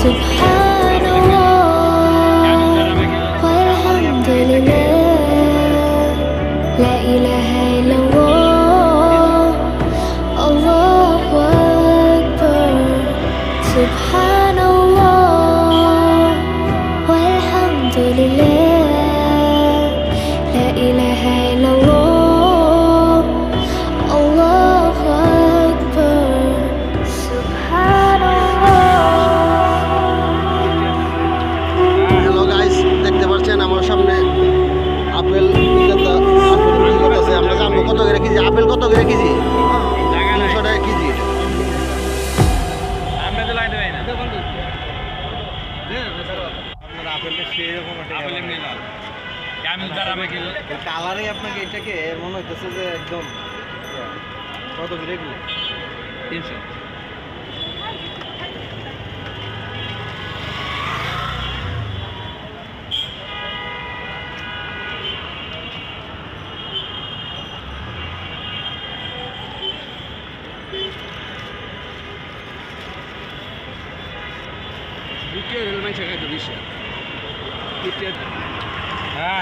Subhanallah walhamdulillah la ilaha illallah Allahu akbar. Subhanallah walhamdulillah la ilaha illallah Allahu akbar. Hello guys, দেখতে পাচ্ছেন আমার সামনে apple বিক্রেতা apple বিক্রি করতেছে। আমরা জানবো কত করে কেজি আপেল, কত করে কেজি? 300 টাকা কেজি। কালারে আপনাকে এটাকে মনে হইতেছে যে একদম কত করে এগুলো? 300।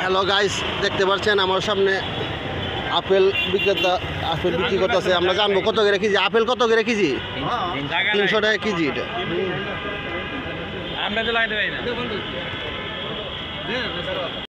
হ্যালো গাইস, দেখতে পাচ্ছেন আমার সামনে আপেল বিক্রেতা আপেল বিক্রি করতেছে। আমরা জানবো কত করে কেজি আপেল, কত করে কেজি? 300 টাকা কেজি। এটা আমরা তো লাগাতে পারি না।